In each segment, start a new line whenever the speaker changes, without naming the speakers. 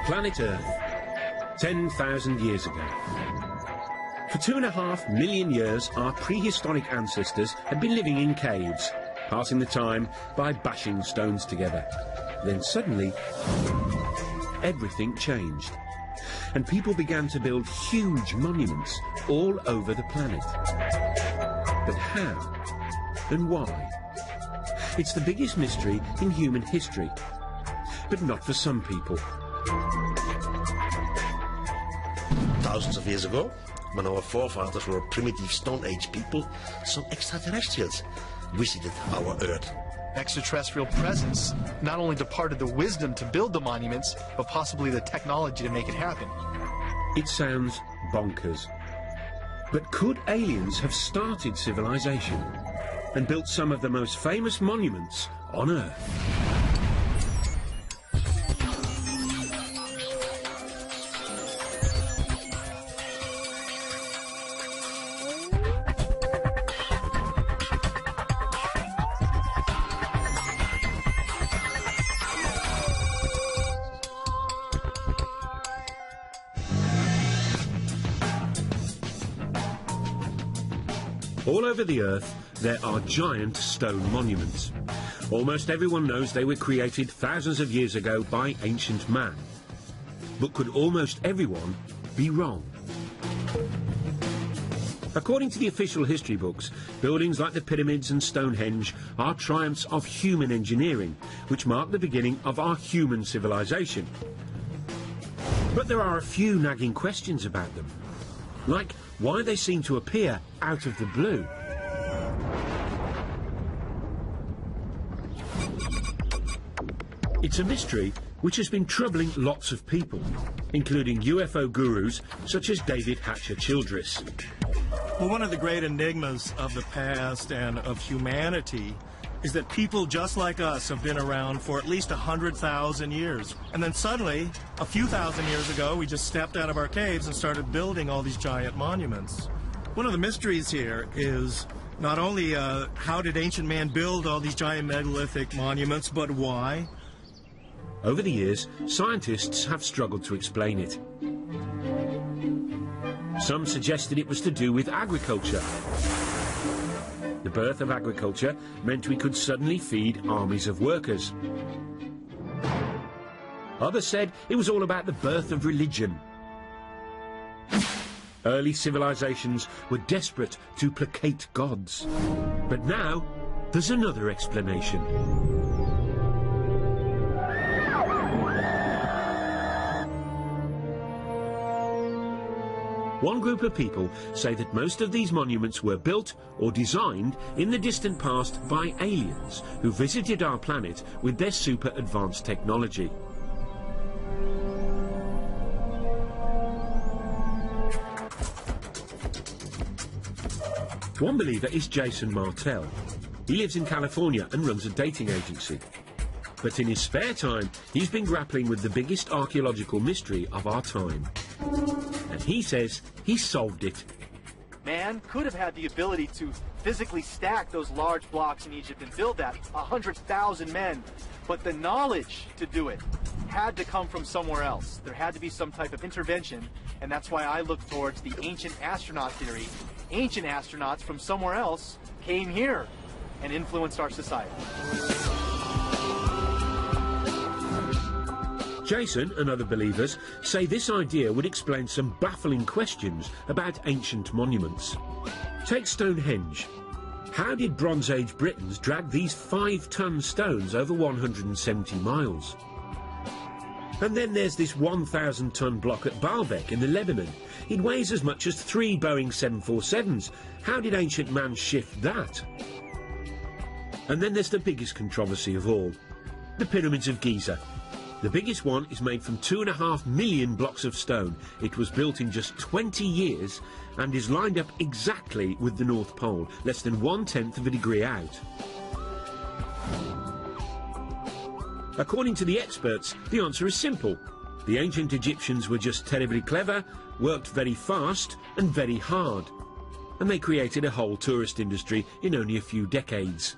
Planet Earth, 10,000 years ago. For 2.5 million years, our prehistoric ancestors had been living in caves, passing the time by bashing stones together. Then suddenly, everything changed, and people began to build huge monuments all over the planet. But how and why? It's the biggest mystery in human history, but not for some people.
Thousands of years ago, when our forefathers were primitive Stone Age people, some extraterrestrials visited our Earth.
Extraterrestrial presence not only departed the wisdom to build the monuments, but possibly the technology to make it happen.
It sounds bonkers. But could aliens have started civilization and built some of the most famous monuments on Earth? All over the Earth, there are giant stone monuments. Almost everyone knows they were created thousands of years ago by ancient man. But could almost everyone be wrong? According to the official history books, buildings like the pyramids and Stonehenge are triumphs of human engineering, which mark the beginning of our human civilization. But there are a few nagging questions about them, like why they seem to appear out of the blue. It's a mystery which has been troubling lots of people, including UFO gurus such as David Hatcher Childress.
Well, one of the great enigmas of the past and of humanity is that people just like us have been around for at least 100,000 years. And then suddenly, a few thousand years ago, we just stepped out of our caves and started building all these giant monuments. One of the mysteries here is not only how did ancient man build all these giant megalithic monuments, but why?
Over the years, scientists have struggled to explain it. Some suggested it was to do with agriculture. The birth of agriculture meant we could suddenly feed armies of workers. Others said it was all about the birth of religion. Early civilizations were desperate to placate gods. But now, there's another explanation. One group of people say that most of these monuments were built or designed in the distant past by aliens who visited our planet with their super advanced technology. One believer is Jason Martell. He lives in California and runs a dating agency. But in his spare time, he's been grappling with the biggest archaeological mystery of our time. And he says he solved it.
Man could have had the ability to physically stack those large blocks in Egypt and build that, 100,000 men. But the knowledge to do it had to come from somewhere else. There had to be some type of intervention, and that's why I look towards the ancient astronaut theory. Ancient astronauts from somewhere else came here and influenced our society.
Jason and other believers say this idea would explain some baffling questions about ancient monuments. Take Stonehenge. How did Bronze Age Britons drag these 5-ton stones over 170 miles? And then there's this 1,000-ton block at Baalbek in the Lebanon. It weighs as much as 3 Boeing 747s. How did ancient man shift that? And then there's the biggest controversy of all, the Pyramids of Giza. The biggest one is made from 2.5 million blocks of stone. It was built in just 20 years and is lined up exactly with the North Pole, less than 1/10 of a degree out. According to the experts, the answer is simple. The ancient Egyptians were just terribly clever, worked very fast and very hard. And they created a whole tourist industry in only a few decades.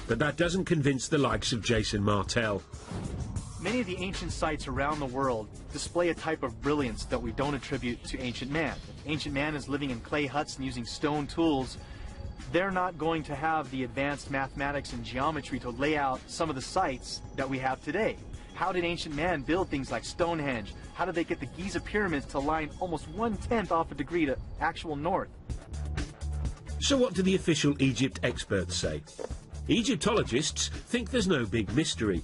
But that doesn't convince the likes of Jason Martell.
Many of the ancient sites around the world display a type of brilliance that we don't attribute to ancient man. If ancient man is living in clay huts and using stone tools, they're not going to have the advanced mathematics and geometry to lay out some of the sites that we have today. How did ancient man build things like Stonehenge? How did they get the Giza pyramids to line almost 1/10 off a degree to actual north?
So what do the official Egypt experts say? Egyptologists think there's no big mystery.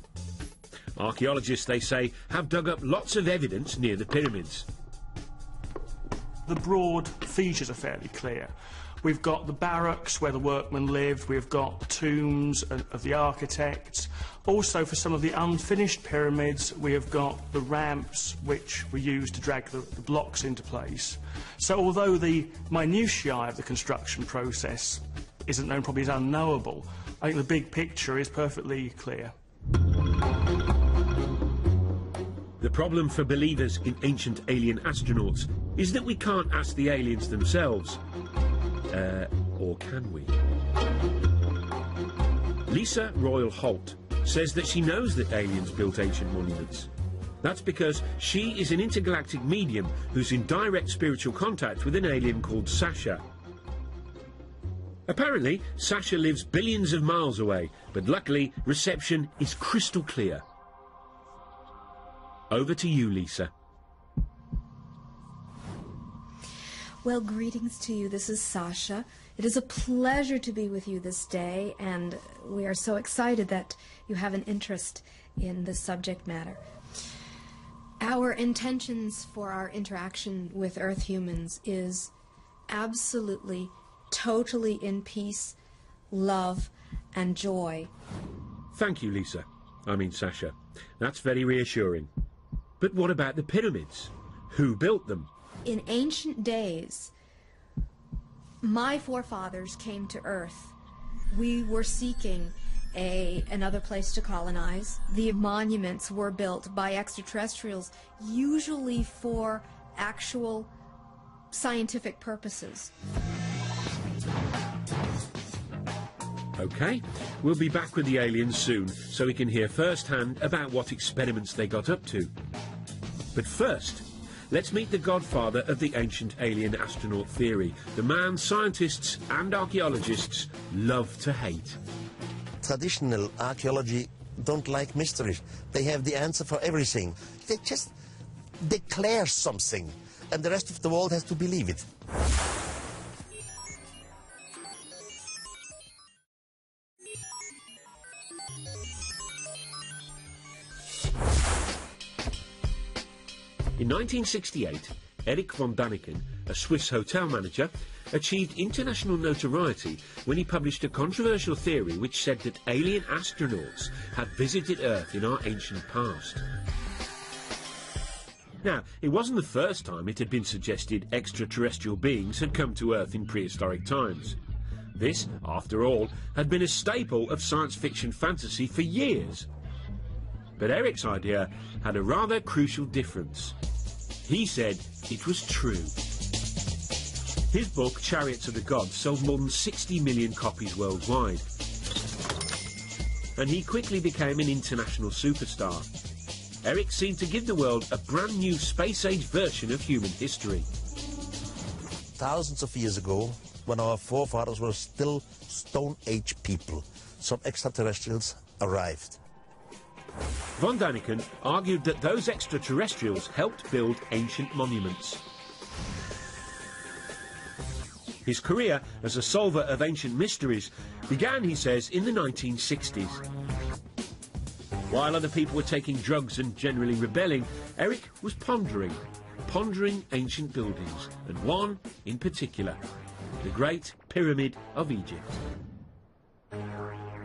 Archaeologists, they say, have dug up lots of evidence near the pyramids.
The broad features are fairly clear. We've got the barracks where the workmen lived, we've got the tombs of the architects. Also, for some of the unfinished pyramids, we have got the ramps which were used to drag the blocks into place. So although the minutiae of the construction process isn't known, probably is unknowable, I think the big picture is perfectly clear.
The problem for believers in ancient alien astronauts is that we can't ask the aliens themselves. Or can we? Lisa Royal Holt says that she knows that aliens built ancient monuments. That's because she is an intergalactic medium who's in direct spiritual contact with an alien called Sasha. Apparently, Sasha lives billions of miles away, but luckily, reception is crystal clear. Over to you, Lisa.
Well, greetings to you. This is Sasha. It is a pleasure to be with you this day, and we are so excited that you have an interest in this subject matter. Our intentions for our interaction with Earth humans is absolutely, totally in peace, love, and joy.
Thank you, Lisa. I mean, Sasha. That's very reassuring. But what about the pyramids? Who built them?
In ancient days, my forefathers came to Earth. We were seeking another place to colonize. The monuments were built by extraterrestrials, usually for actual scientific purposes.
OK, we'll be back with the aliens soon, so we can hear firsthand about what experiments they got up to. But first, let's meet the godfather of the ancient alien astronaut theory, the man scientists and archaeologists love to hate.
Traditional archaeology don't like mysteries. They have the answer for everything. They just declare something, and the rest of the world has to believe it.
In 1968, Erich von Däniken, a Swiss hotel manager, achieved international notoriety when he published a controversial theory which said that alien astronauts had visited Earth in our ancient past. Now, it wasn't the first time it had been suggested extraterrestrial beings had come to Earth in prehistoric times. This, after all, had been a staple of science fiction fantasy for years. But Erich's idea had a rather crucial difference. He said it was true. His book, Chariots of the Gods, sold more than 60 million copies worldwide. And he quickly became an international superstar. Erich seemed to give the world a brand new space-age version of human history.
Thousands of years ago, when our forefathers were still Stone Age people, some extraterrestrials arrived.
Von Däniken argued that those extraterrestrials helped build ancient monuments. His career as a solver of ancient mysteries began, he says, in the 1960s. While other people were taking drugs and generally rebelling, Erich was pondering ancient buildings, and one in particular, the Great Pyramid of Egypt.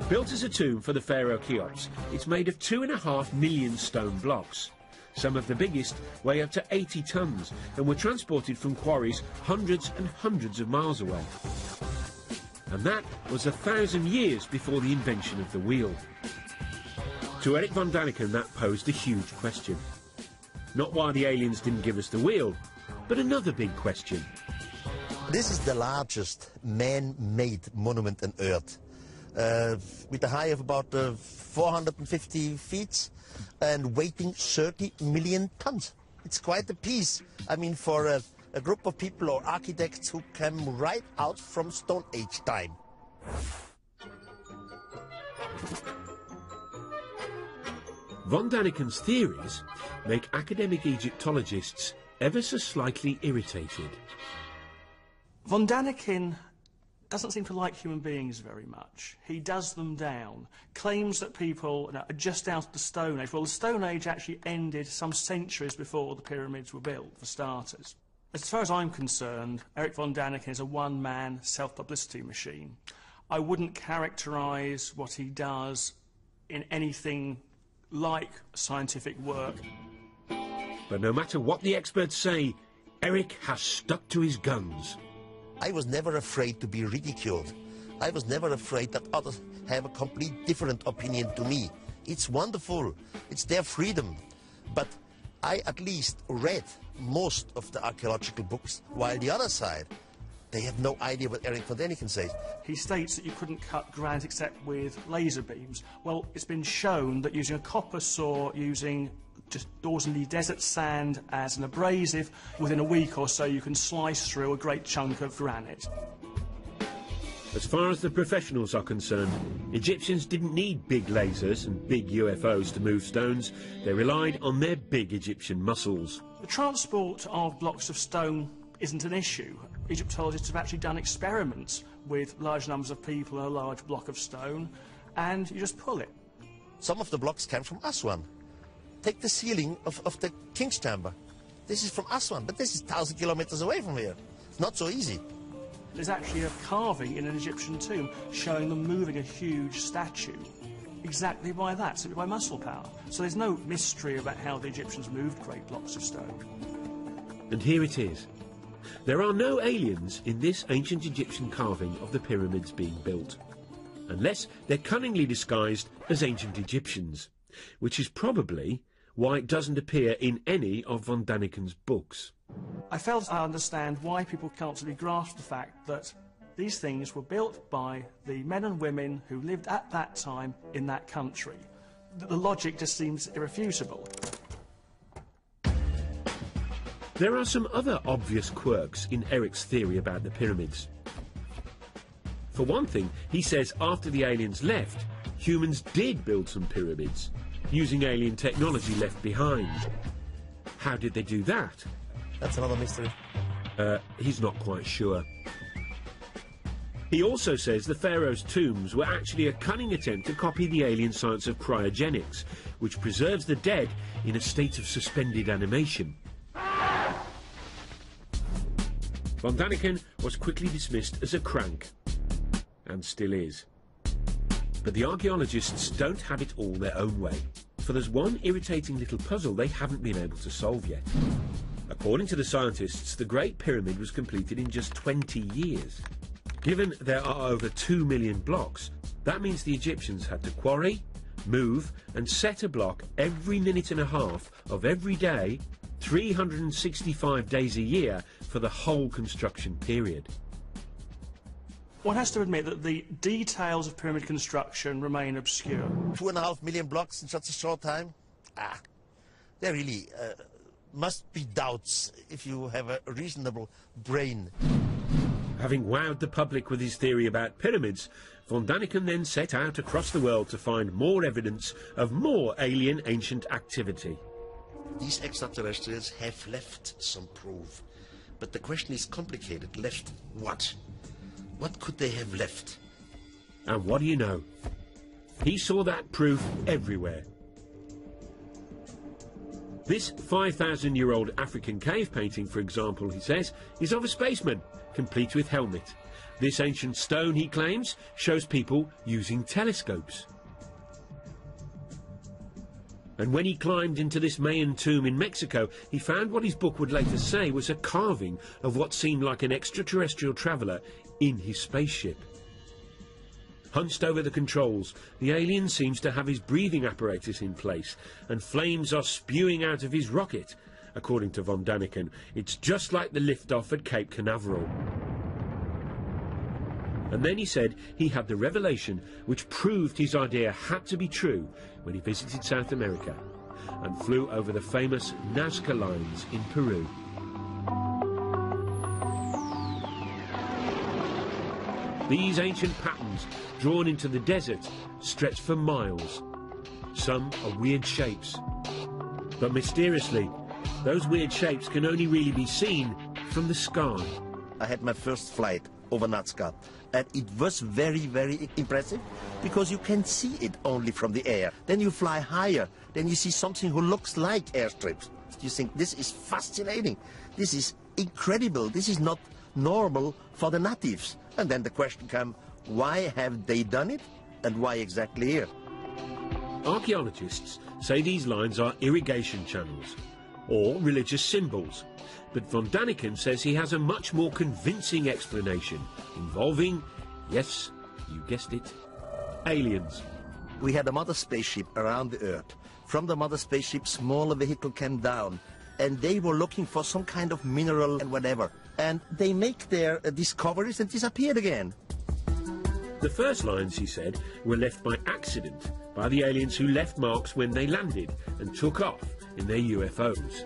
Built as a tomb for the pharaoh Cheops, it's made of 2.5 million stone blocks. Some of the biggest weigh up to 80 tons and were transported from quarries hundreds and hundreds of miles away. And that was 1,000 years before the invention of the wheel. To Erich von Däniken, that posed a huge question. Not why the aliens didn't give us the wheel, but another big question.
This is the largest man-made monument on Earth. with a height of about 450 feet and weighing 30 million tons. It's quite a piece. I mean, for a group of people or architects who came right out from Stone Age time.
Von Daniken's theories make academic Egyptologists ever so slightly irritated.
Von Daniken doesn't seem to like human beings very much. He does them down, claims that people are just out of the Stone Age. Well, the Stone Age actually ended some centuries before the pyramids were built, for starters. As far as I'm concerned, Erich von Daniken is a one-man self-publicity machine. I wouldn't characterise what he does in anything like scientific work.
But no matter what the experts say, Erich has stuck to his guns.
I was never afraid to be ridiculed. I was never afraid that others have a complete different opinion to me. It's wonderful. It's their freedom. But I at least read most of the archaeological books, while the other side, they have no idea what Erich von Daniken says.
He states that you couldn't cut granite except with laser beams. Well, it's been shown that using a copper saw, using just ordinary desert sand as an abrasive, within a week or so you can slice through a great chunk of granite.
As far as the professionals are concerned, Egyptians didn't need big lasers and big UFOs to move stones. They relied on their big Egyptian muscles.
The transport of blocks of stone isn't an issue. Egyptologists have actually done experiments with large numbers of people in a large block of stone, and you just pull it.
Some of the blocks came from Aswan. Take the ceiling of the King's Chamber. This is from Aswan, but this is 1,000 kilometers away from here. It's not so easy.
There's actually a carving in an Egyptian tomb showing them moving a huge statue. Exactly by that, simply by muscle power. So there's no mystery about how the Egyptians moved great blocks of stone.
And here it is. There are no aliens in this ancient Egyptian carving of the pyramids being built, unless they're cunningly disguised as ancient Egyptians, which is probably why it doesn't appear in any of von Daniken's books.
I felt I understand why people can't really grasp the fact that these things were built by the men and women who lived at that time in that country. The logic just seems irrefutable.
There are some other obvious quirks in Erich's theory about the pyramids. For one thing, he says after the aliens left, humans did build some pyramids, using alien technology left behind. How did they do that?
That's another mystery.
He's not quite sure. He also says the pharaoh's tombs were actually a cunning attempt to copy the alien science of cryogenics, which preserves the dead in a state of suspended animation. Von Daniken was quickly dismissed as a crank, and still is. But the archaeologists don't have it all their own way, for there's one irritating little puzzle they haven't been able to solve yet. According to the scientists, the Great Pyramid was completed in just 20 years. Given there are over 2 million blocks, that means the Egyptians had to quarry, move and set a block every minute and a half of every day, 365 days a year for the whole construction period.
One has to admit that the details of pyramid construction remain obscure.
2.5 million blocks in such a short time? There really must be doubts if you have a reasonable brain.
Having wowed the public with his theory about pyramids, von Daniken then set out across the world to find more evidence of more alien ancient activity.
These extraterrestrials have left some proof. But the question is complicated. Left what? What could they have left?
And what do you know? He saw that proof everywhere. This 5,000-year-old African cave painting, for example, he says, is of a spaceman, complete with helmet. This ancient stone, he claims, shows people using telescopes. And when he climbed into this Mayan tomb in Mexico, he found what his book would later say was a carving of what seemed like an extraterrestrial traveller in his spaceship. Hunched over the controls, the alien seems to have his breathing apparatus in place, and flames are spewing out of his rocket. According to von Daniken, it's just like the liftoff at Cape Canaveral. And then he said he had the revelation which proved his idea had to be true when he visited South America and flew over the famous Nazca lines in Peru. These ancient patterns, drawn into the desert, stretch for miles. Some are weird shapes. But mysteriously, those weird shapes can only really be seen from the sky.
I had my first flight over Nazca, and it was very, very impressive because you can see it only from the air. Then you fly higher, then you see something who looks like airstrips. You think, this is fascinating, this is incredible, this is not normal for the natives. And then the question comes, why have they done it, and why exactly here?
Archaeologists say these lines are irrigation channels or religious symbols, but von Daniken says he has a much more convincing explanation involving, yes, you guessed it, aliens.
We had a mother spaceship around the Earth. From the mother spaceship, smaller vehicle came down, and they were looking for some kind of mineral and whatever. And they make their discoveries and disappeared again.
The first lines, he said, were left by accident by the aliens who left marks when they landed and took off in their UFOs.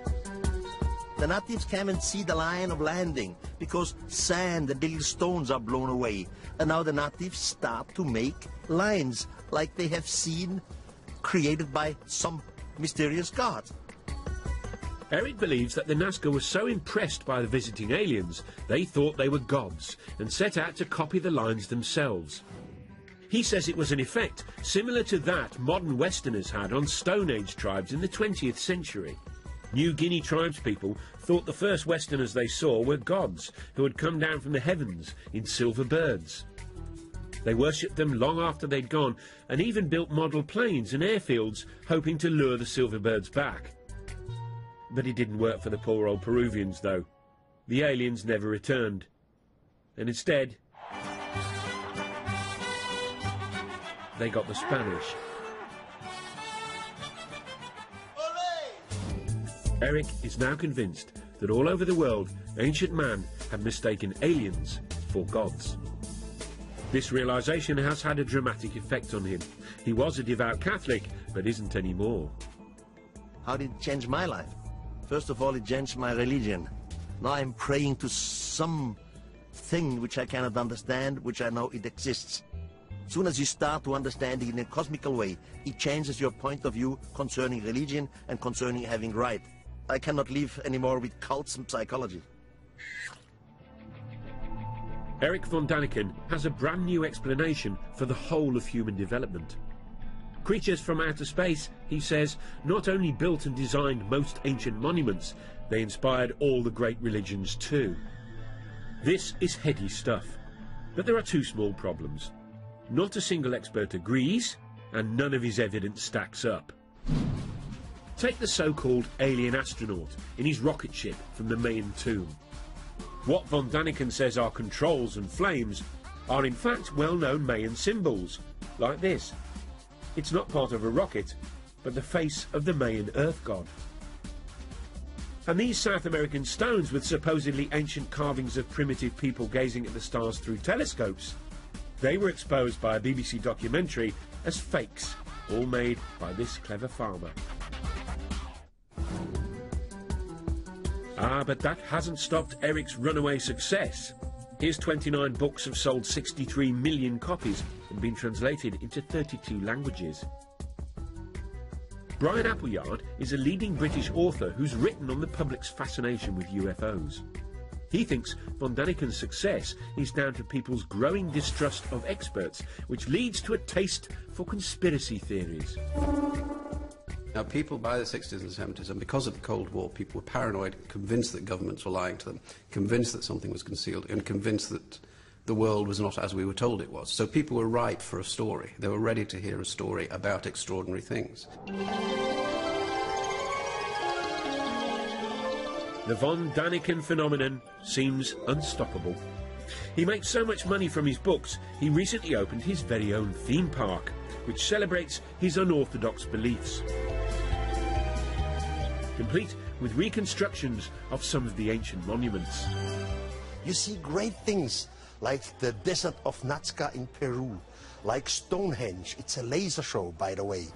The natives came and see the line of landing because sand and little stones are blown away. And now the natives start to make lines like they have seen created by some mysterious god.
Eric believes that the Nazca were so impressed by the visiting aliens, they thought they were gods and set out to copy the lines themselves. He says it was an effect similar to that modern Westerners had on Stone Age tribes in the 20th century. New Guinea tribespeople thought the first Westerners they saw were gods who had come down from the heavens in silver birds. They worshipped them long after they'd gone and even built model planes and airfields hoping to lure the silver birds back. But it didn't work for the poor old Peruvians, though. The aliens never returned. And instead, they got the Spanish. Eric is now convinced that all over the world, ancient man had mistaken aliens for gods. This realization has had a dramatic effect on him. He was a devout Catholic, but isn't anymore.
How did it change my life? First of all, it changed my religion. Now I'm praying to some thing which I cannot understand, which I know it exists. As soon as you start to understand it in a cosmical way, it changes your point of view concerning religion and concerning having right. I cannot live anymore with cults and psychology.
Eric von Daniken has a brand new explanation for the whole of human development. Creatures from outer space, he says, not only built and designed most ancient monuments, they inspired all the great religions too. This is heady stuff, but there are two small problems. Not a single expert agrees, and none of his evidence stacks up. Take the so-called alien astronaut in his rocket ship from the Mayan tomb. What von Daniken says are controls and flames are in fact well-known Mayan symbols, like this. It's not part of a rocket, but the face of the Mayan earth god. And these South American stones with supposedly ancient carvings of primitive people gazing at the stars through telescopes, they were exposed by a BBC documentary as fakes, all made by this clever farmer. Ah, but that hasn't stopped Eric's runaway success. His 29 books have sold 63 million copies and been translated into 32 languages. Brian Appleyard is a leading British author who's written on the public's fascination with UFOs. He thinks von Daniken's success is down to people's growing distrust of experts, which leads to a taste for conspiracy theories.
Now, people by the 60s and 70s, and because of the Cold War, people were paranoid, convinced that governments were lying to them, convinced that something was concealed, and convinced that the world was not as we were told it was. So people were ripe for a story. They were ready to hear a story about extraordinary things.
The von Daniken phenomenon seems unstoppable. He makes so much money from his books, he recently opened his very own theme park, which celebrates his unorthodox beliefs. Complete with reconstructions of some of the ancient monuments.
You see great things like the desert of Nazca in Peru, like Stonehenge. It's a laser show, by the way.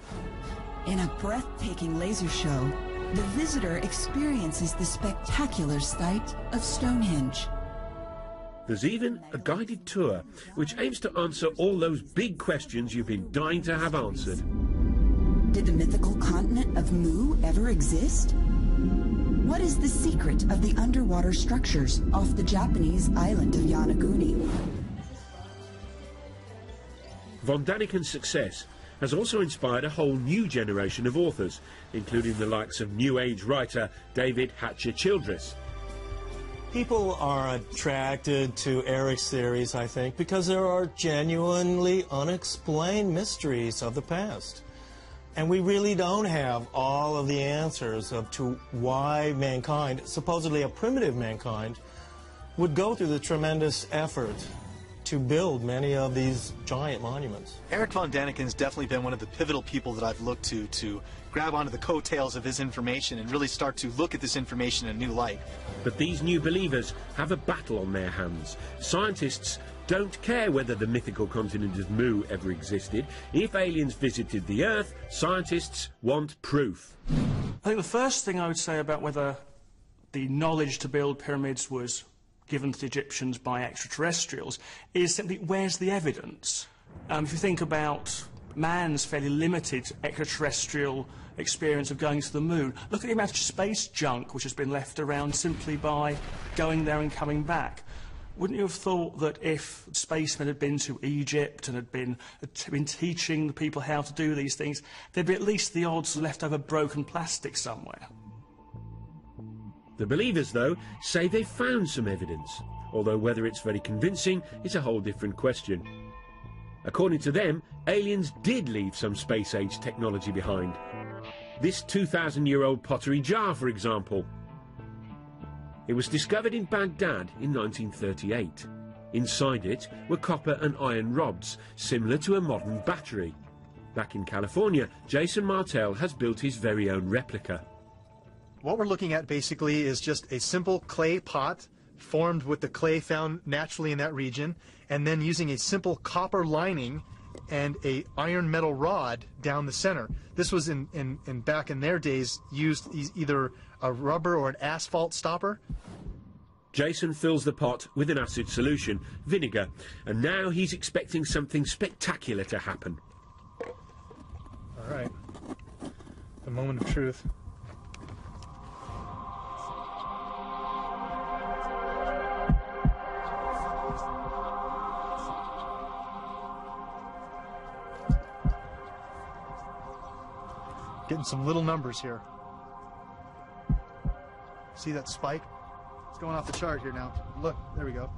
In a breathtaking laser show, the visitor experiences the spectacular sight of Stonehenge.
There's even a guided tour, which aims to answer all those big questions you've been dying to have answered.
Did the mythical continent of Mu ever exist? What is the secret of the underwater structures off the Japanese island of Yonaguni?
Von Daniken's success has also inspired a whole new generation of authors, including the likes of New Age writer David Hatcher Childress.
People are attracted to Eric's theories, I think, because there are genuinely unexplained mysteries of the past. And we really don't have all of the answers to why mankind, supposedly a primitive mankind, would go through the tremendous effort to build many of these giant monuments.
Eric von Daniken's definitely been one of the pivotal people that I've looked to grab onto the coattails of his information and really start to look at this information in a new light.
But these new believers have a battle on their hands. Scientists don't care whether the mythical continent of Mu ever existed. If aliens visited the Earth, scientists want proof.
I think the first thing I would say about whether the knowledge to build pyramids was given to the Egyptians by extraterrestrials is simply, where's the evidence? If you think about man's fairly limited extraterrestrial experience of going to the moon, look at the amount of space junk which has been left around simply by going there and coming back. Wouldn't you have thought that if spacemen had been to Egypt and had been teaching the people how to do these things, there'd be at least the odds of leftover broken plastic somewhere?
The believers, though, say they've found some evidence, although whether it's very convincing is a whole different question. According to them, aliens did leave some space-age technology behind. This 2,000-year-old pottery jar, for example. It was discovered in Baghdad in 1938. Inside it were copper and iron rods, similar to a modern battery. Back in California, Jason Martell has built his very own replica.
What we're looking at basically is just a simple clay pot formed with the clay found naturally in that region, and then using a simple copper lining and a iron metal rod down the center. This was back in their days used either a rubber or an asphalt stopper.
Jason fills the pot with an acid solution, vinegar, and now he's expecting something spectacular to happen.
All right, the moment of truth. Getting some little numbers here. See that spike? It's going off the chart here now. Look, there we go.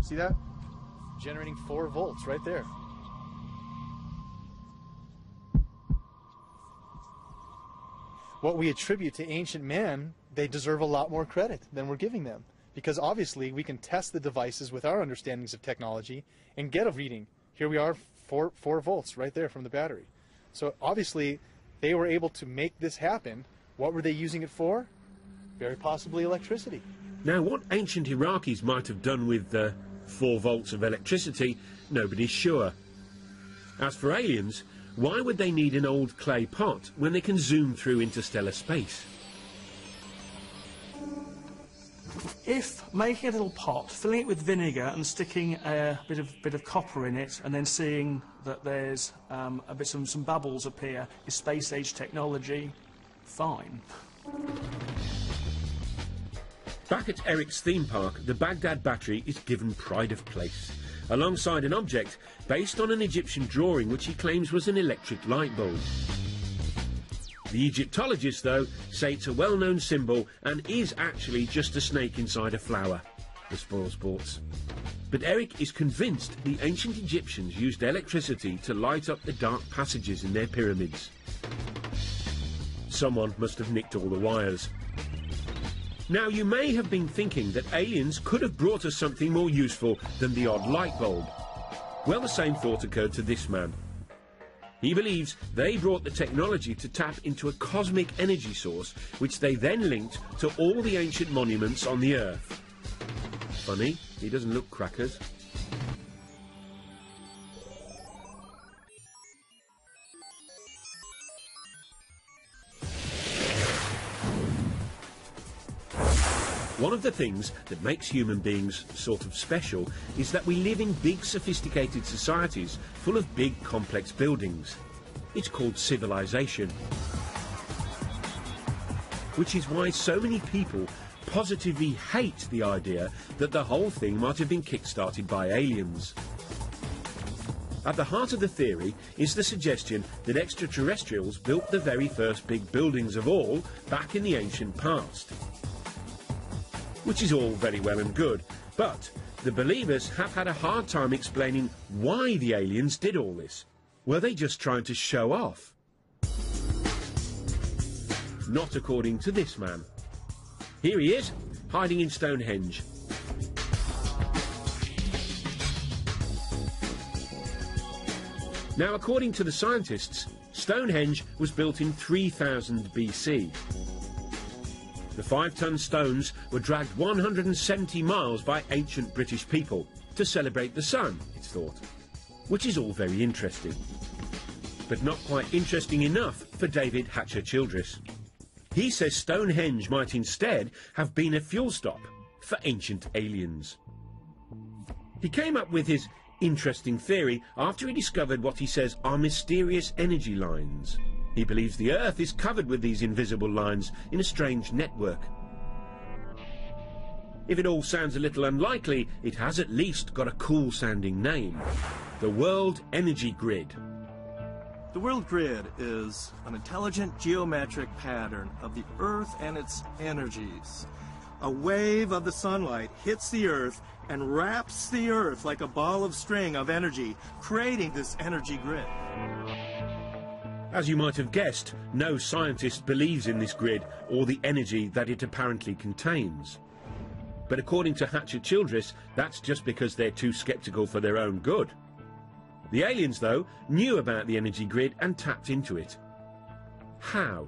See that? Generating 4 volts right there. What we attribute to ancient man, they deserve a lot more credit than we're giving them. Because obviously we can test the devices with our understandings of technology and get a reading. Here we are, 4 volts right there from the battery. So obviously they were able to make this happen. What were they using it for? Very possibly electricity.
Now, what ancient Iraqis might have done with 4 volts of electricity, nobody's sure. As for aliens, why would they need an old clay pot when they can zoom through interstellar space?
If making a little pot, filling it with vinegar and sticking a bit of copper in it, and then seeing that there's some bubbles appear, is space-age technology, fine.
Back at Eric's theme park, the Baghdad battery is given pride of place, alongside an object based on an Egyptian drawing which he claims was an electric light bulb. The Egyptologists, though, say it's a well-known symbol and is actually just a snake inside a flower, the spoilsports. But Eric is convinced the ancient Egyptians used electricity to light up the dark passages in their pyramids. Someone must have nicked all the wires. Now, you may have been thinking that aliens could have brought us something more useful than the odd light bulb. Well, the same thought occurred to this man. He believes they brought the technology to tap into a cosmic energy source, which they then linked to all the ancient monuments on the Earth. Funny, He doesn't look crackers. One of the things that makes human beings sort of special is that we live in big, sophisticated societies full of big, complex buildings. It's called civilization. Which is why so many people positively hate the idea that the whole thing might have been kick-started by aliens. At the heart of the theory is the suggestion that extraterrestrials built the very first big buildings of all back in the ancient past. Which is all very well and good, but the believers have had a hard time explaining why the aliens did all this. Were they just trying to show off? Not according to this man. Here he is, hiding in Stonehenge. Now, according to the scientists, Stonehenge was built in 3000 BC. The 5-ton stones were dragged 170 miles by ancient British people to celebrate the sun, it's thought. Which is all very interesting. But not quite interesting enough for David Hatcher-Childress. He says Stonehenge might instead have been a fuel stop for ancient aliens. He came up with his interesting theory after he discovered what he says are mysterious energy lines. He believes the Earth is covered with these invisible lines in a strange network. If it all sounds a little unlikely, it has at least got a cool-sounding name. The World Energy Grid.
The World Grid is an intelligent geometric pattern of the Earth and its energies. A wave of the sunlight hits the Earth and wraps the Earth like a ball of string of energy, creating this energy grid.
As you might have guessed, no scientist believes in this grid or the energy that it apparently contains. But according to Hatcher-Childress, that's just because they're too sceptical for their own good. The aliens, though, knew about the energy grid and tapped into it. How?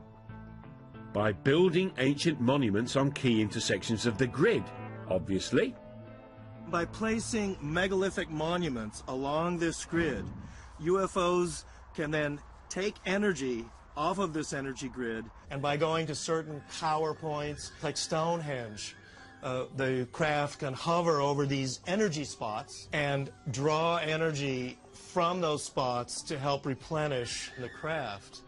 By building ancient monuments on key intersections of the grid, obviously.
By placing megalithic monuments along this grid, UFOs can then take energy off of this energy grid, and by going to certain power points like Stonehenge, the craft can hover over these energy spots and draw energy from those spots to help replenish the craft.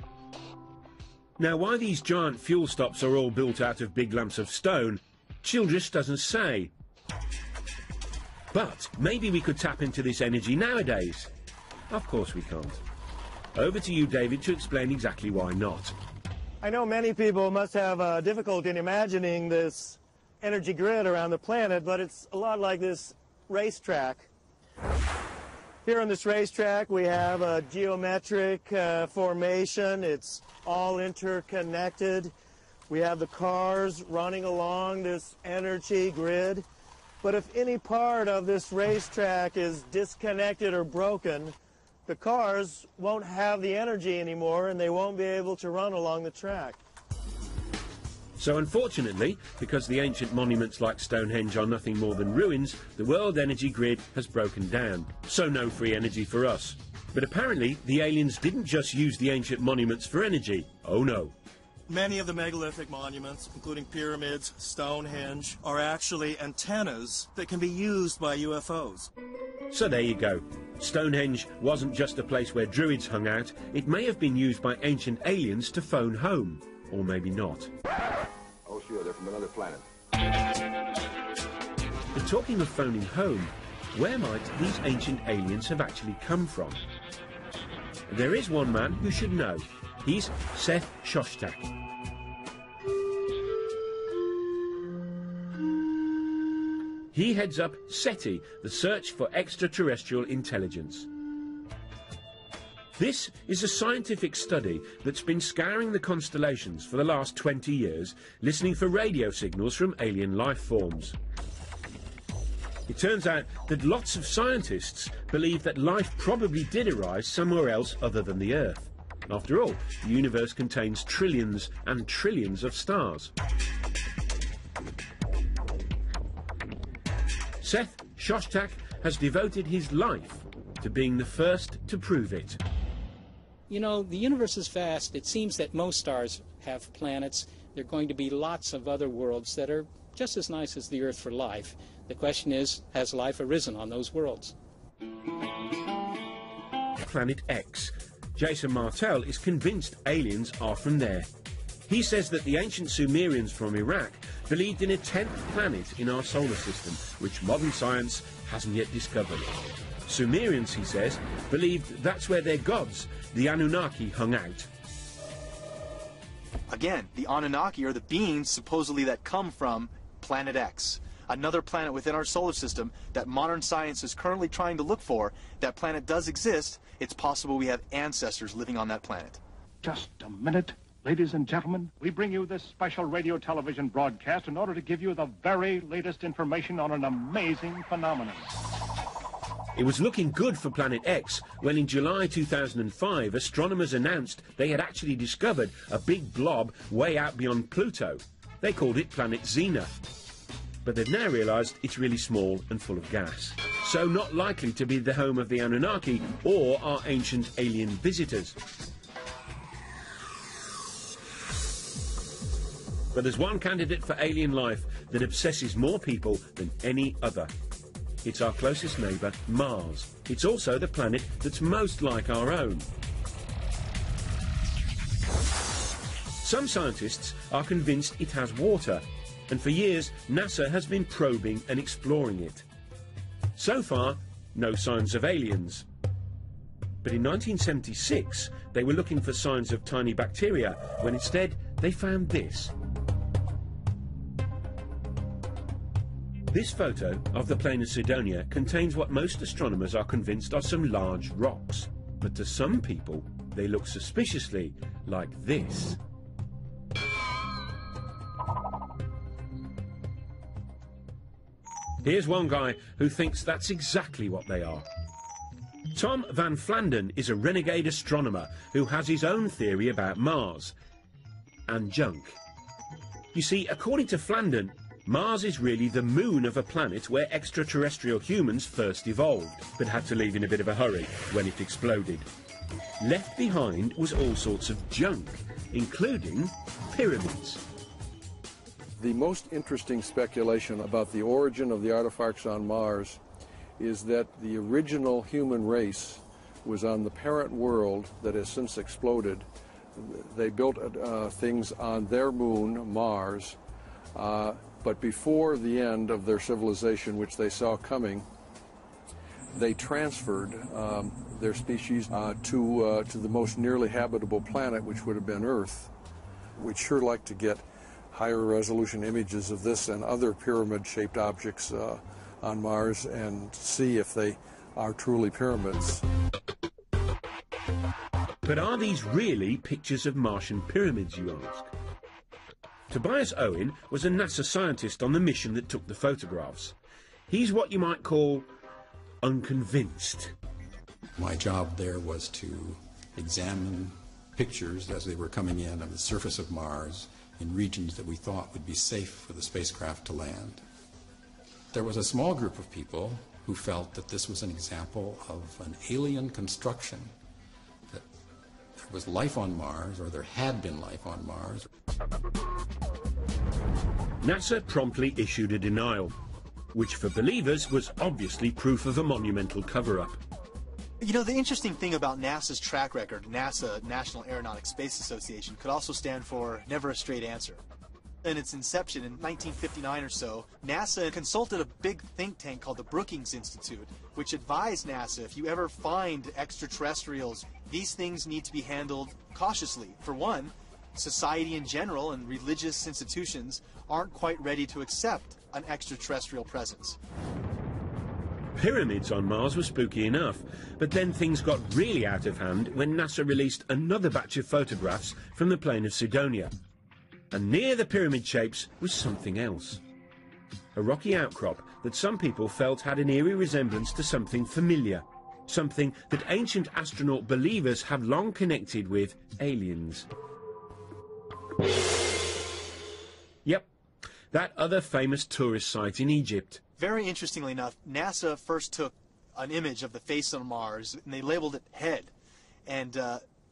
Now, why these giant fuel stops are all built out of big lumps of stone, Childress doesn't say. But maybe we could tap into this energy nowadays. Of course we can't. Over to you, David, to explain exactly why not.
I know many people must have difficulty in imagining this energy grid around the planet, but it's a lot like this racetrack. Here on this racetrack, we have a geometric formation. It's all interconnected. We have the cars running along this energy grid. But if any part of this racetrack is disconnected or broken, the cars won't have the energy anymore and they won't be able to run along the track.
So unfortunately, because the ancient monuments like Stonehenge are nothing more than ruins, the world energy grid has broken down. So no free energy for us. But apparently, the aliens didn't just use the ancient monuments for energy. Oh no.
Many of the megalithic monuments, including pyramids, Stonehenge, are actually antennas that can be used by UFOs.
So there you go. Stonehenge wasn't just a place where druids hung out. It may have been used by ancient aliens to phone home. Or maybe not.
Oh sure, they're from another planet.
But talking of phoning home, where might these ancient aliens have actually come from? There is one man who should know. He's Seth Shostak. He heads up SETI, the Search for Extraterrestrial Intelligence. This is a scientific study that's been scouring the constellations for the last 20 years, listening for radio signals from alien life forms. It turns out that lots of scientists believe that life probably did arise somewhere else other than the Earth. After all, the universe contains trillions and trillions of stars. Seth Shostak has devoted his life to being the first to prove it.
You know, the universe is vast. It seems that most stars have planets. There are going to be lots of other worlds that are just as nice as the Earth for life. The question is, has life arisen on those worlds?
Planet X. Jason Martell is convinced aliens are from there. He says that the ancient Sumerians from Iraq believed in a 10th planet in our solar system, which modern science hasn't yet discovered. Sumerians, he says, believed that's where their gods, the Anunnaki, hung out.
Again, the Anunnaki are the beings supposedly that come from Planet X, another planet within our solar system that modern science is currently trying to look for. That planet does exist. It's possible we have ancestors living on that planet.
Just a minute. Ladies and gentlemen, we bring you this special radio television broadcast in order to give you the very latest information on an amazing phenomenon.
It was looking good for Planet X when in July 2005 astronomers announced they had actually discovered a big blob way out beyond Pluto. They called it Planet Xena. But they've now realised it's really small and full of gas. So not likely to be the home of the Anunnaki or our ancient alien visitors. But there's one candidate for alien life that obsesses more people than any other. It's our closest neighbour, Mars. It's also the planet that's most like our own. Some scientists are convinced it has water, and for years NASA has been probing and exploring it. So far, no signs of aliens. But in 1976, they were looking for signs of tiny bacteria, when instead they found this. This photo of the plain of Cydonia contains what most astronomers are convinced are some large rocks. But to some people, they look suspiciously like this. Here's one guy who thinks that's exactly what they are. Tom Van Flandern is a renegade astronomer who has his own theory about Mars and junk. You see, according to Flandern, Mars is really the moon of a planet where extraterrestrial humans first evolved, but had to leave in a bit of a hurry when it exploded. Left behind was all sorts of junk, including pyramids.
The most interesting speculation about the origin of the artifacts on Mars is that the original human race was on the parent world that has since exploded. They built things on their moon, Mars, but before the end of their civilization, which they saw coming, they transferred their species to the most nearly habitable planet, which would have been Earth. We'd sure like to get higher resolution images of this and other pyramid-shaped objects on Mars and see if they are truly pyramids.
But are these really pictures of Martian pyramids, you ask? Tobias Owen was a NASA scientist on the mission that took the photographs. He's what you might call unconvinced.
My job there was to examine pictures as they were coming in of the surface of Mars in regions that we thought would be safe for the spacecraft to land. There was a small group of people who felt that this was an example of an alien construction, that there was life on Mars, or there had been life on Mars.
NASA promptly issued a denial, which for believers was obviously proof of a monumental cover-up.
You know, the interesting thing about NASA's track record, NASA, National Aeronautics Space Association, could also stand for Never a Straight Answer. In its inception in 1959 or so, NASA consulted a big think tank called the Brookings Institute, which advised NASA, if you ever find extraterrestrials, these things need to be handled cautiously. For one, society in general and religious institutions aren't quite ready to accept an extraterrestrial presence.
Pyramids on Mars were spooky enough, but then things got really out of hand when NASA released another batch of photographs from the plain of Cydonia. And near the pyramid shapes was something else. A rocky outcrop that some people felt had an eerie resemblance to something familiar, something that ancient astronaut believers have long connected with aliens. Yep, that other famous tourist site in Egypt.
Very interestingly enough, NASA first took an image of the face on Mars, and they labeled it head. And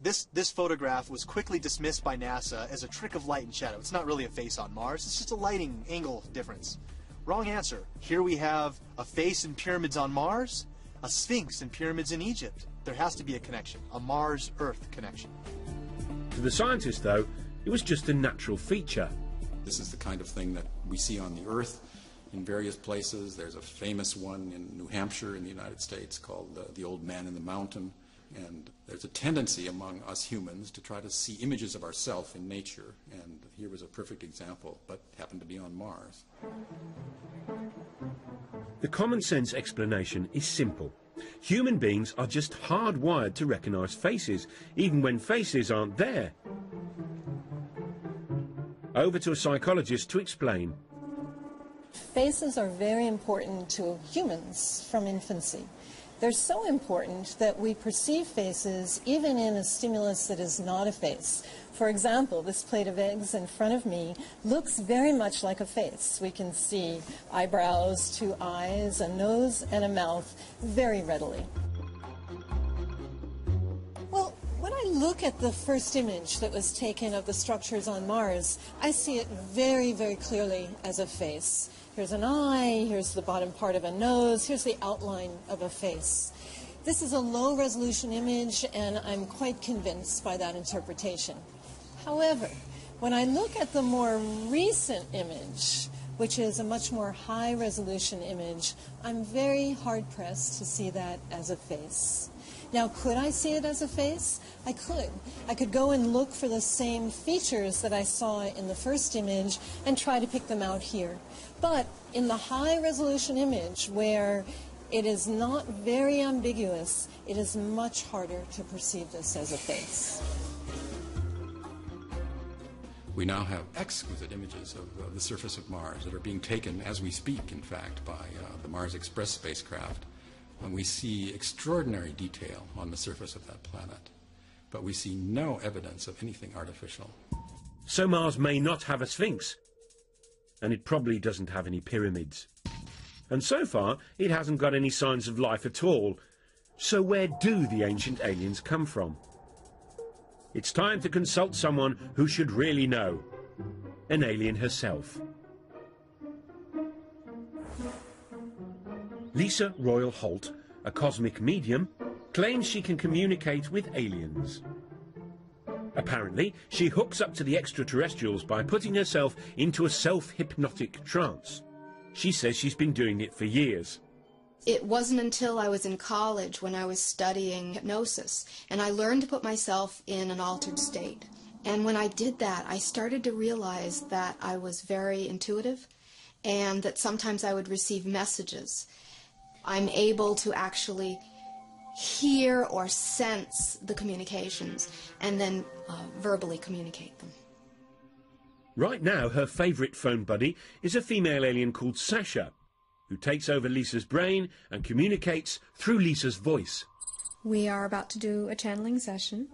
this photograph was quickly dismissed by NASA as a trick of light and shadow. It's not really a face on Mars, it's just a lighting angle difference. Wrong answer. Here we have a face in pyramids on Mars, a sphinx in pyramids in Egypt. There has to be a connection, a Mars-Earth connection.
To the scientists, though, it was just a natural feature.
This is the kind of thing that we see on the Earth in various places. There's a famous one in New Hampshire in the United States called the Old Man in the Mountain. And there's a tendency among us humans to try to see images of ourselves in nature. And here was a perfect example, but happened to be on Mars.
The common sense explanation is simple. Human beings are just hardwired to recognize faces, even when faces aren't there. Over to a psychologist to explain.
Faces are very important to humans from infancy. They're so important that we perceive faces even in a stimulus that is not a face. For example, this plate of eggs in front of me looks very much like a face. We can see eyebrows, two eyes, a nose, and a mouth very readily. Well, when I look at the first image that was taken of the structures on Mars, I see it very, very clearly as a face. Here's an eye, here's the bottom part of a nose, here's the outline of a face. This is a low-resolution image, and I'm quite convinced by that interpretation. However, when I look at the more recent image, which is a much more high-resolution image, I'm very hard-pressed to see that as a face. Now, could I see it as a face? I could. I could go and look for the same features that I saw in the first image and try to pick them out here. But in the high-resolution image, where it is not very ambiguous, it is much harder to perceive this as a face.
We now have exquisite images of the surface of Mars that are being taken as we speak, in fact, by the Mars Express spacecraft. And we see extraordinary detail on the surface of that planet, but we see no evidence of anything artificial.
So Mars may not have a sphinx, and it probably doesn't have any pyramids. And so far, it hasn't got any signs of life at all. So where do the ancient aliens come from? It's time to consult someone who should really know. An alien herself. Lisa Royal Holt, a cosmic medium, claims she can communicate with aliens. Apparently, she hooks up to the extraterrestrials by putting herself into a self-hypnotic trance. She says she's been doing it for years.
It wasn't until I was in college when I was studying hypnosis, and I learned to put myself in an altered state. And when I did that, I started to realize that I was very intuitive and that sometimes I would receive messages. I'm able to actually hear or sense the communications and then verbally communicate them.
Right now, her favourite phone buddy is a female alien called Sasha, who takes over Lisa's brain and communicates through Lisa's voice.
We are about to do a channeling session.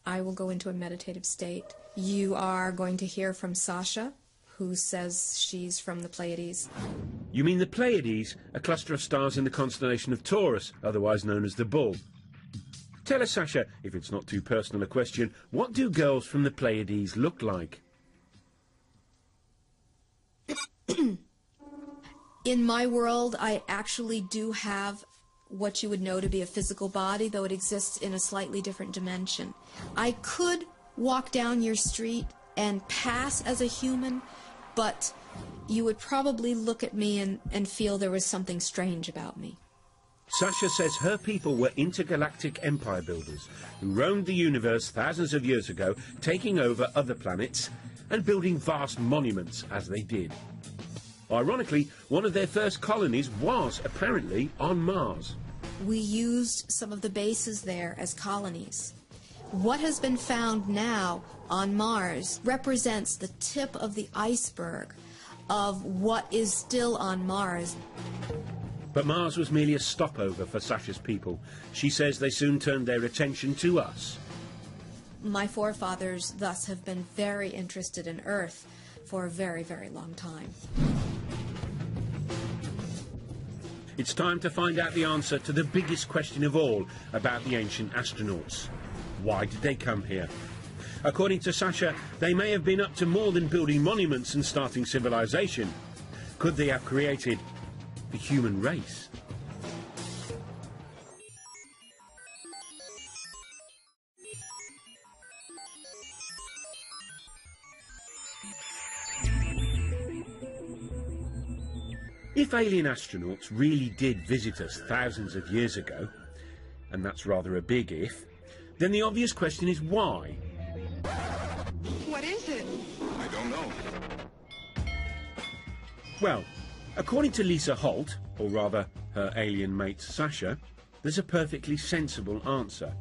I will go into a meditative state. You are going to hear from Sasha, who says she's from the Pleiades.
You mean the Pleiades, a cluster of stars in the constellation of Taurus, otherwise known as the Bull. Tell us, Sasha, if it's not too personal a question, what do girls from the Pleiades look like?
In my world, I actually do have what you would know to be a physical body, though it exists in a slightly different dimension. I could walk down your street and pass as a human, but you would probably look at me and feel there was something strange about me.
Sasha says her people were intergalactic empire builders who roamed the universe thousands of years ago, taking over other planets and building vast monuments as they did. Ironically, one of their first colonies was apparently on Mars.
We used some of the bases there as colonies. What has been found now on Mars represents the tip of the iceberg of what is still on Mars.
But Mars was merely a stopover for Sasha's people. She says they soon turned their attention to us.
My forefathers thus have been very interested in Earth for a very, very long time.
It's time to find out the answer to the biggest question of all about the ancient astronauts. Why did they come here? According to Sasha, they may have been up to more than building monuments and starting civilization. Could they have created the human race? If alien astronauts really did visit us thousands of years ago, and that's rather a big if, then the obvious question is why?
What is it?
I don't know.
Well, according to Lisa Holt, or rather her alien mate Sasha, there's a perfectly sensible answer.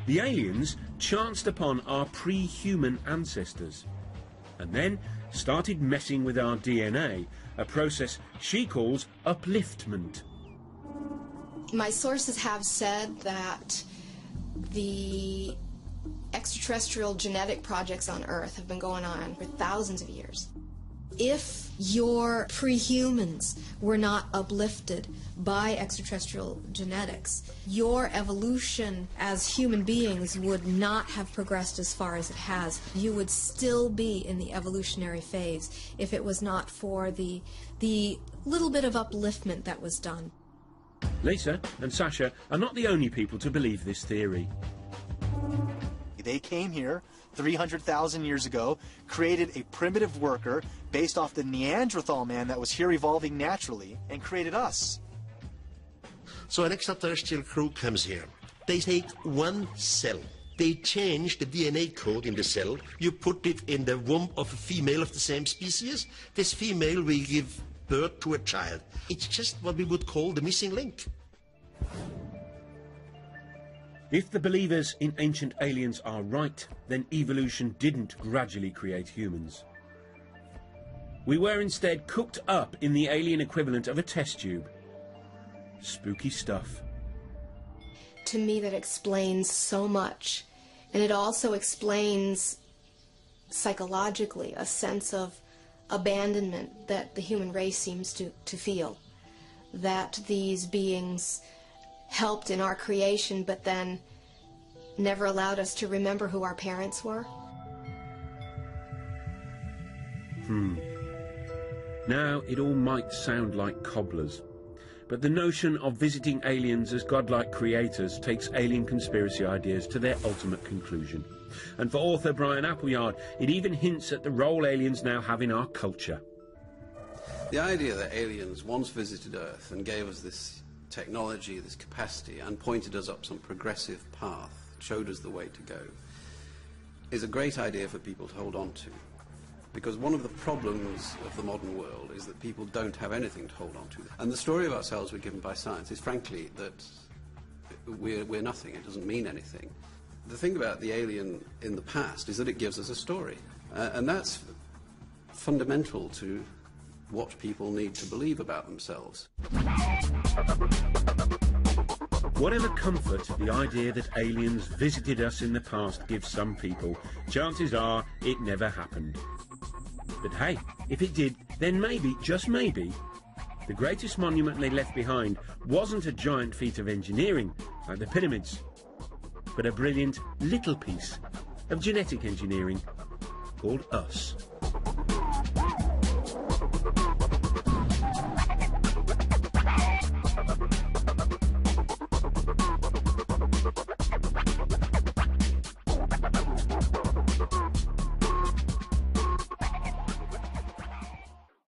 The aliens chanced upon our pre-human ancestors, and then started messing with our DNA, a process she calls upliftment.
My sources have said that the extraterrestrial genetic projects on Earth have been going on for thousands of years. If your pre-humans were not uplifted by extraterrestrial genetics, your evolution as human beings would not have progressed as far as it has. You would still be in the evolutionary phase if it was not for the little bit of upliftment that was done.
Lisa and Sasha are not the only people to believe this theory.
They came here 300,000 years ago, created a primitive worker based off the Neanderthal man that was here evolving naturally, and created us.
So an extraterrestrial crew comes here. They take one cell. They change the DNA code in the cell. You put it in the womb of a female of the same species. This female will give birth to a child. It's just what we would call the missing link.
If the believers in ancient aliens are right, then evolution didn't gradually create humans. We were instead cooked up in the alien equivalent of a test tube. Spooky stuff.
To me, that explains so much. And it also explains psychologically a sense of abandonment that the human race seems to feel. That these beings helped in our creation, but then never allowed us to remember who our parents were.
Now, it all might sound like cobblers, but the notion of visiting aliens as godlike creators takes alien conspiracy ideas to their ultimate conclusion. And for author Brian Appleyard, it even hints at the role aliens now have in our culture.
The idea that aliens once visited Earth and gave us this technology, this capacity, and pointed us up some progressive path, showed us the way to go, is a great idea for people to hold on to. Because one of the problems of the modern world is that people don't have anything to hold on to. And the story of ourselves we're given by science is frankly that we're nothing, it doesn't mean anything. The thing about the alien in the past is that it gives us a story. And that's fundamental to what people need to believe about themselves.
Whatever comfort the idea that aliens visited us in the past gives some people, chances are it never happened. But hey, if it did, then maybe, just maybe, the greatest monument they left behind wasn't a giant feat of engineering, like the pyramids, but a brilliant little piece of genetic engineering called us.